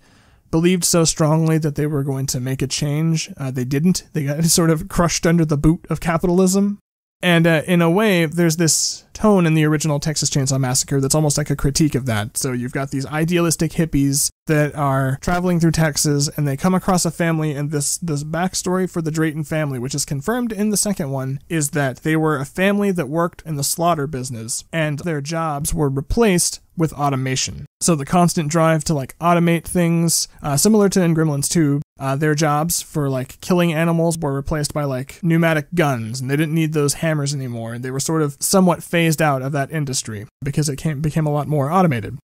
believed so strongly that they were going to make a change, they didn't. They got sort of crushed under the boot of capitalism. And in a way, there's this tone in the original Texas Chainsaw Massacre that's almost like a critique of that. So you've got these idealistic hippies that are traveling through Texas, and they come across a family, and this backstory for the Drayton family, which is confirmed in the second one, is that they were a family that worked in the slaughter business, and their jobs were replaced with automation. So the constant drive to, like, automate things, similar to in Gremlins 2, their jobs for, like, killing animals were replaced by, like, pneumatic guns, and they didn't need those hammers anymore, and they were sort of somewhat phased out of that industry because it became a lot more automated.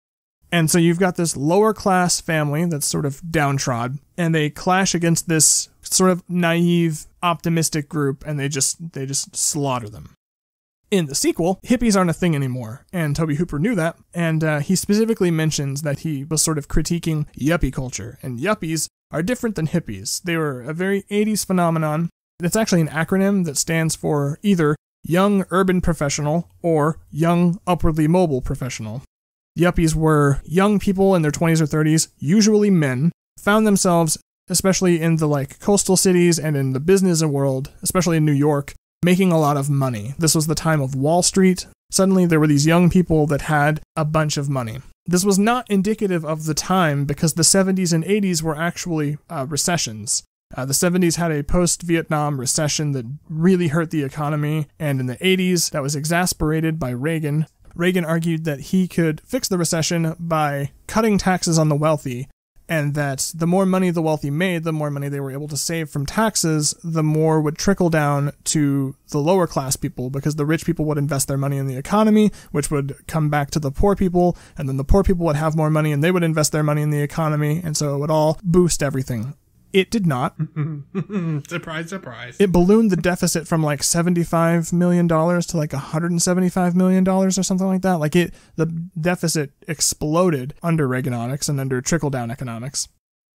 And so you've got this lower class family that's sort of downtrodden, and they clash against this sort of naive, optimistic group, and they just slaughter them. In the sequel, hippies aren't a thing anymore, and Tobe Hooper knew that, and he specifically mentions that he was sort of critiquing yuppie culture, and yuppies are different than hippies. They were a very 80s phenomenon. It's actually an acronym that stands for either Young Urban Professional or Young Upwardly Mobile Professional. Yuppies were young people in their 20s or 30s, usually men, found themselves, especially in the, like, coastal cities and in the business world, especially in New York, making a lot of money. This was the time of Wall Street. Suddenly there were these young people that had a bunch of money. This was not indicative of the time because the 70s and 80s were actually recessions. The 70s had a post-Vietnam recession that really hurt the economy, and in the 80s that was exacerbated by Reagan. Reagan argued that he could fix the recession by cutting taxes on the wealthy, and that the more money the wealthy made, the more money they were able to save from taxes, the more would trickle down to the lower class people, because the rich people would invest their money in the economy, which would come back to the poor people, and then the poor people would have more money and they would invest their money in the economy, and so it would all boost everything. It did not. Surprise, surprise. It ballooned the deficit from like $75 million to like $175 million or something like that. Like the deficit exploded under Reaganomics and under trickle-down economics.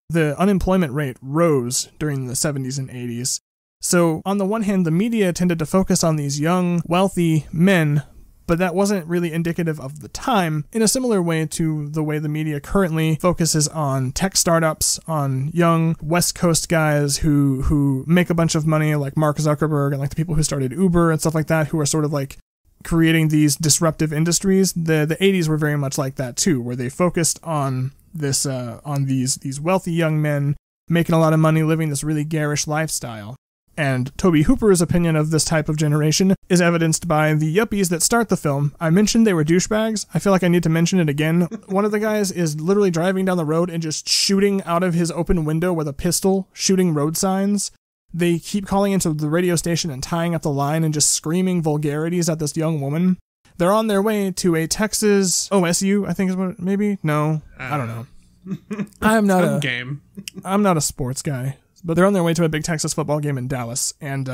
The unemployment rate rose during the 70s and 80s. So on the one hand, the media tended to focus on these young, wealthy men, but that wasn't really indicative of the time, in a similar way to the way the media currently focuses on tech startups, on young West Coast guys who make a bunch of money, like Mark Zuckerberg and like the people who started Uber and stuff like that, who are sort of like creating these disruptive industries. The 80s were very much like that too, where they focused on this on these wealthy young men making a lot of money, living this really garish lifestyle. And Tobe Hooper's opinion of this type of generation is evidenced by the yuppies that start the film. I mentioned they were douchebags. I feel like I need to mention it again. One of the guys is literally driving down the road and just shooting out of his open window with a pistol, shooting road signs. They keep calling into the radio station and tying up the line and just screaming vulgarities at this young woman. They're on their way to a Texas OSU, I think is what, maybe? No, I don't know. I'm not a sports guy. But they're on their way to a big Texas football game in Dallas, and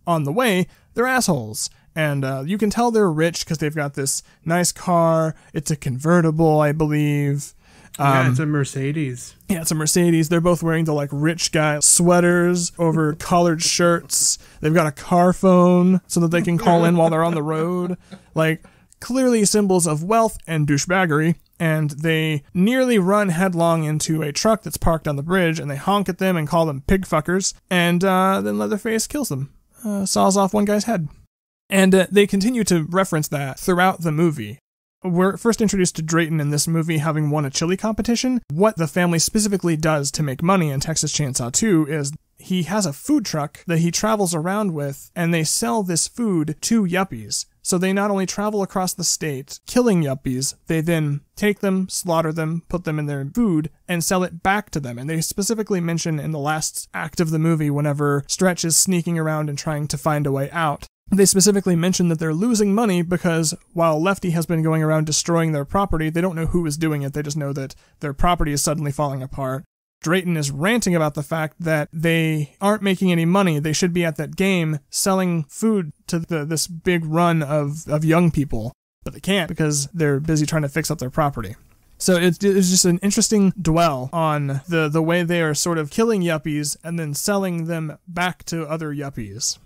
on the way, they're assholes. And you can tell they're rich because they've got this nice car. It's a convertible, I believe. Yeah, it's a Mercedes. Yeah, it's a Mercedes. They're both wearing the, like, rich guy sweaters over collared shirts. They've got a car phone so that they can call in while they're on the road. Like, clearly symbols of wealth and douchebaggery. And they nearly run headlong into a truck that's parked on the bridge, and they honk at them and call them pig fuckers, and then Leatherface kills them, saws off one guy's head. And they continue to reference that throughout the movie. We're first introduced to Drayton in this movie having won a chili competition. What the family specifically does to make money in Texas Chainsaw 2 is he has a food truck that he travels around with, and they sell this food to yuppies. So they not only travel across the state killing yuppies, they then take them, slaughter them, put them in their food, and sell it back to them. And they specifically mention in the last act of the movie, whenever Stretch is sneaking around and trying to find a way out, they specifically mention that they're losing money because while Lefty has been going around destroying their property, they don't know who is doing it. They just know that their property is suddenly falling apart. Drayton is ranting about the fact that they aren't making any money. They should be at that game selling food to this big run of young people, but they can't because they're busy trying to fix up their property. So it's just an interesting dwell on the way they are sort of killing yuppies and then selling them back to other yuppies.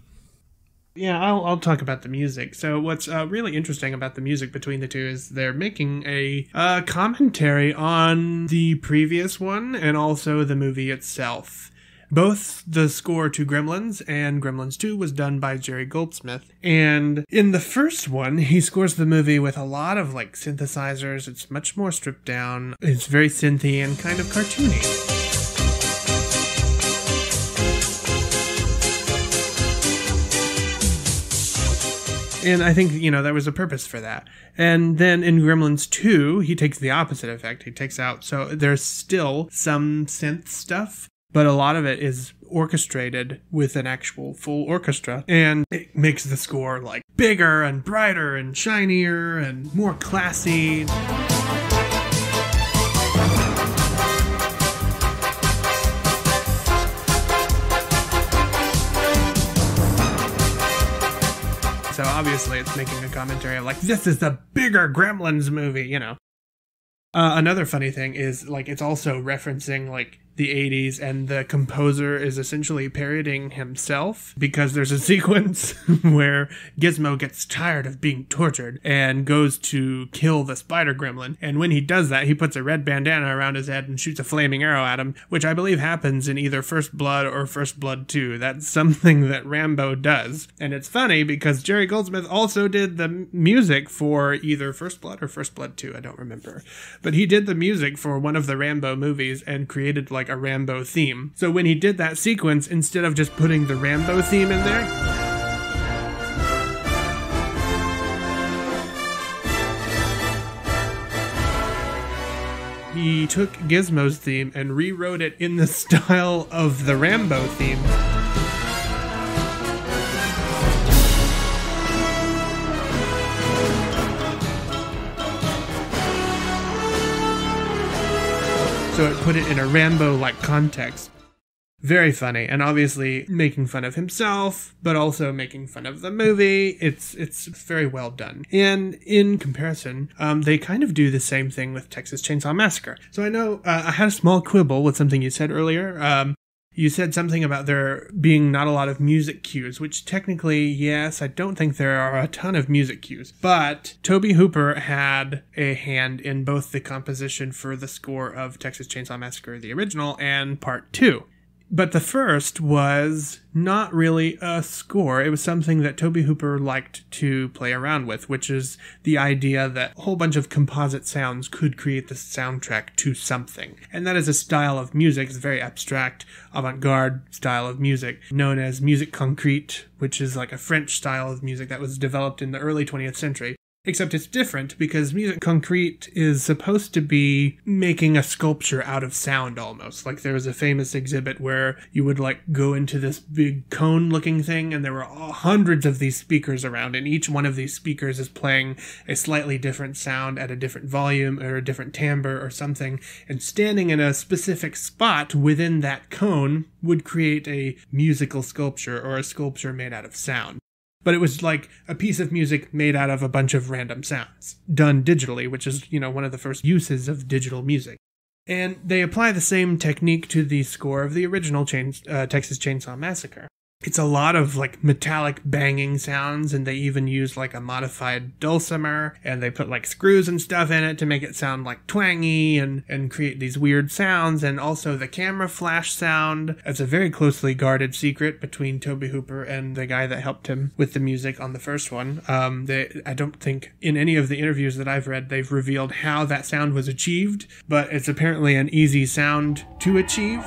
Yeah, I'll talk about the music. So what's really interesting about the music between the two is they're making a commentary on the previous one and also the movie itself. Both the score to Gremlins and Gremlins 2 was done by Jerry Goldsmith. And in the first one, he scores the movie with a lot of like synthesizers. It's much more stripped down. It's very synthy and kind of cartoony. And I think, there was a purpose for that. And then in Gremlins 2, he takes the opposite effect. He takes out, so there's still some synth stuff, but a lot of it is orchestrated with an actual full orchestra. And it makes the score like bigger and brighter and shinier and more classy. So obviously it's making a commentary of like, this is the bigger Gremlins movie, Another funny thing is like, it's also referencing like the 80s, and the composer is essentially parodying himself because there's a sequence where Gizmo gets tired of being tortured and goes to kill the spider gremlin. And when he does that, he puts a red bandana around his head and shoots a flaming arrow at him, which I believe happens in either First Blood or First Blood 2. That's something that Rambo does. And it's funny because Jerry Goldsmith also did the music for either First Blood or First Blood 2. I don't remember. But he did the music for one of the Rambo movies and created like a Rambo theme. So when he did that sequence, instead of just putting the Rambo theme in there, he took Gizmo's theme and rewrote it in the style of the Rambo theme. So it put it in a Rambo-like context. Very funny, and obviously making fun of himself, but also making fun of the movie. It's very well done. And in comparison, they kind of do the same thing with Texas Chainsaw Massacre. So I know I had a small quibble with something you said earlier. You said something about there being not a lot of music cues, which technically, yes, I don't think there are a ton of music cues. But Tobe Hooper had a hand in both the composition for the score of Texas Chainsaw Massacre, the original, and Part 2. But the first was not really a score. It was something that Tobe Hooper liked to play around with, which is the idea that a whole bunch of composite sounds could create the soundtrack to something. And that is a style of music, it's a very abstract, avant-garde style of music, known as musique concrète, which is like a French style of music that was developed in the early 20th century. Except it's different because musique concrète is supposed to be making a sculpture out of sound almost. Like there was a famous exhibit where you would like go into this big cone looking thing and there were hundreds of these speakers around, and each one of these speakers is playing a slightly different sound at a different volume or a different timbre or something, and standing in a specific spot within that cone would create a musical sculpture or a sculpture made out of sound. But it was like a piece of music made out of a bunch of random sounds, done digitally, which is, one of the first uses of digital music. And they apply the same technique to the score of the original Texas Chainsaw Massacre. It's a lot of like metallic banging sounds, and they even use like a modified dulcimer, and they put like screws and stuff in it to make it sound like twangy and create these weird sounds. And also the camera flash sound. It's a very closely guarded secret between Tobe Hooper and the guy that helped him with the music on the first one. I don't think in any of the interviews that I've read they've revealed how that sound was achieved, but it's apparently an easy sound to achieve.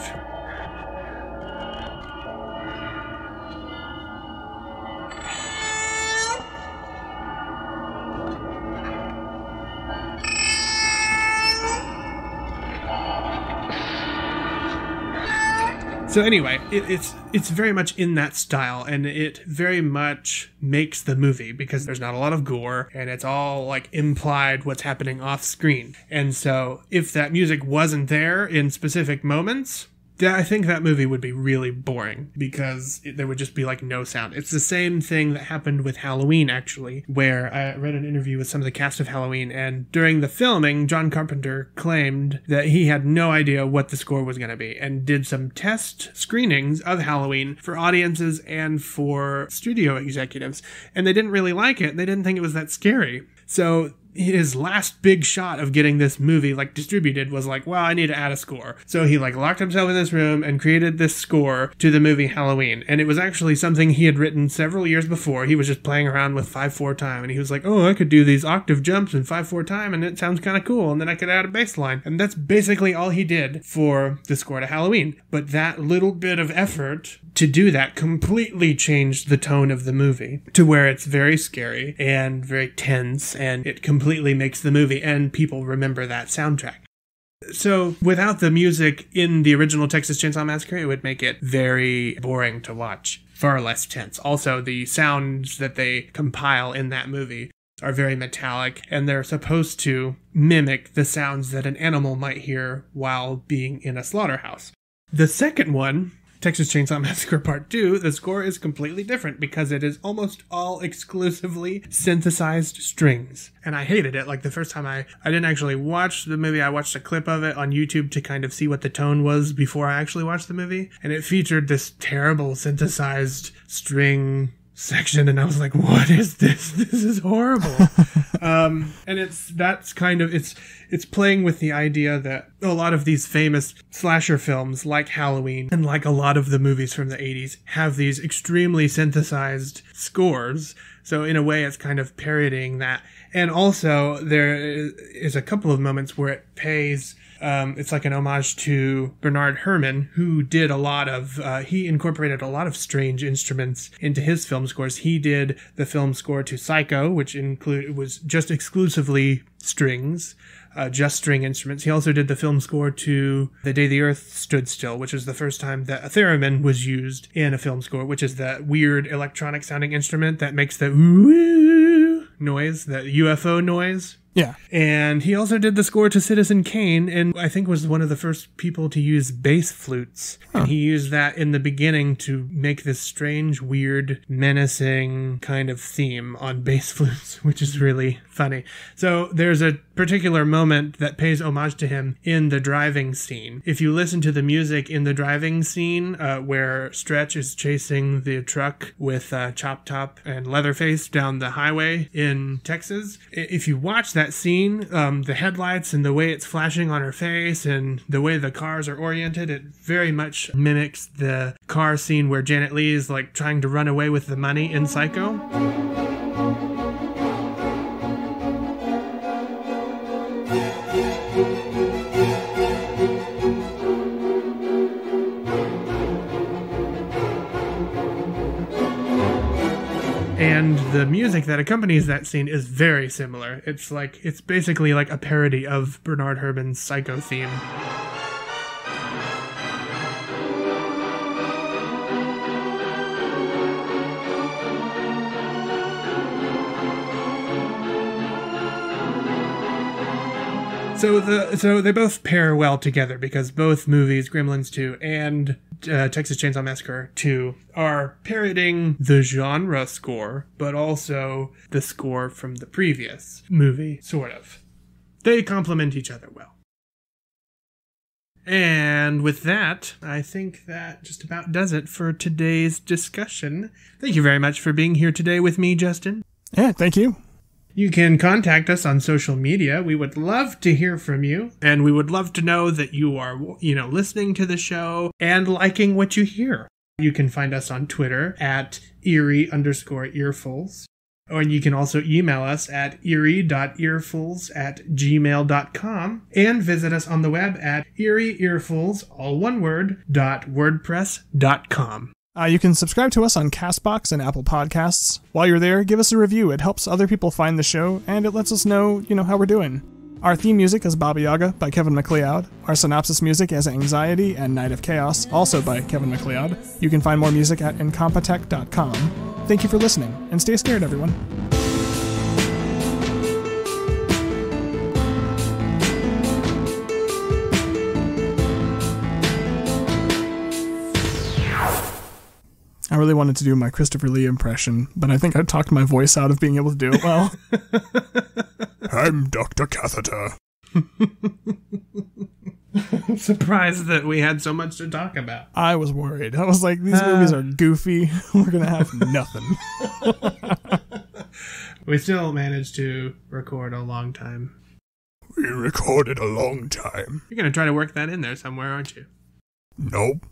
So anyway, it's very much in that style, and it very much makes the movie because there's not a lot of gore, and it's all like implied what's happening off screen. And so if that music wasn't there in specific moments, I think that movie would be really boring because there would just be like no sound. It's the same thing that happened with Halloween, actually, where I read an interview with some of the cast of Halloween, and during the filming, John Carpenter claimed that he had no idea what the score was going to be and did some test screenings of Halloween for audiences and for studio executives, and they didn't really like it. They didn't think it was that scary. So his last big shot of getting this movie like distributed was like, well, I need to add a score. So he like locked himself in this room and created this score to the movie Halloween. And it was actually something he had written several years before. He was just playing around with 5/4 time, and he was like, oh, I could do these octave jumps in 5/4 time, and it sounds kind of cool, and then I could add a bass line. And that's basically all he did for the score to Halloween. But that little bit of effort to do that completely changed the tone of the movie to where it's very scary and very tense, and it completely makes the movie, and people remember that soundtrack. So without the music in the original Texas Chainsaw Massacre, it would make it very boring to watch, far less tense. Also, the sounds that they compile in that movie are very metallic, and they're supposed to mimic the sounds that an animal might hear while being in a slaughterhouse. The second one, Texas Chainsaw Massacre Part 2, the score is completely different because it is almost all exclusively synthesized strings. And I hated it. Like the first time I didn't actually watch the movie, I watched a clip of it on YouTube to kind of see what the tone was before I actually watched the movie. And it featured this terrible synthesized string section, and I was like, what is this? This is horrible. And it's playing with the idea that a lot of these famous slasher films like Halloween and like a lot of the movies from the 80s have these extremely synthesized scores. So in a way, it's kind of parodying that. And also there is a couple of moments where it pays it's like an homage to Bernard Herrmann, who did he incorporated a lot of strange instruments into his film scores. He did the film score to Psycho, which was just exclusively strings, just string instruments. He also did the film score to The Day the Earth Stood Still, which was the first time that a theremin was used in a film score, which is that weird electronic sounding instrument that makes the ooh noise, that UFO noise. Yeah. And he also did the score to Citizen Kane, and I think was one of the first people to use bass flutes. Huh. And he used that in the beginning to make this strange, weird, menacing kind of theme on bass flutes, which is really funny. So there's a particular moment that pays homage to him in the driving scene. If you listen to the music in the driving scene, where Stretch is chasing the truck with Chop Top and Leatherface down the highway in Texas, if you watch that scene, the headlights and the way it's flashing on her face and the way the cars are oriented, it very much mimics the car scene where Janet Leigh is like trying to run away with the money in Psycho. And the music that accompanies that scene is very similar. It's basically like a parody of Bernard Herrmann's Psycho theme. So they both pair well together because both movies, Gremlins 2 and Texas Chainsaw Massacre 2, are parodying the genre score, but also the score from the previous movie, sort of. They complement each other well. And with that, I think that just about does it for today's discussion. Thank you very much for being here today with me, Justin. Yeah, thank you. You can contact us on social media. We would love to hear from you, and we would love to know that you are, listening to the show and liking what you hear. You can find us on Twitter at Eerie_Earfuls, or you can also email us at eerie.earfuls@gmail.com and visit us on the web at eerieearfuls, all one word, .wordpress.com. You can subscribe to us on CastBox and Apple Podcasts. While you're there, give us a review. It helps other people find the show, and it lets us know, how we're doing. Our theme music is Baba Yaga by Kevin MacLeod. Our synopsis music is Anxiety and Night of Chaos, also by Kevin MacLeod. You can find more music at incompetech.com. Thank you for listening, and stay scared, everyone. I really wanted to do my Christopher Lee impression, but I think I talked my voice out of being able to do it well. I'm Dr. Catheter. I'm surprised that we had so much to talk about. I was worried. I was like, these movies are goofy. We're going to have nothing. We still managed to record a long time. We recorded a long time. You're going to try to work that in there somewhere, aren't you? Nope.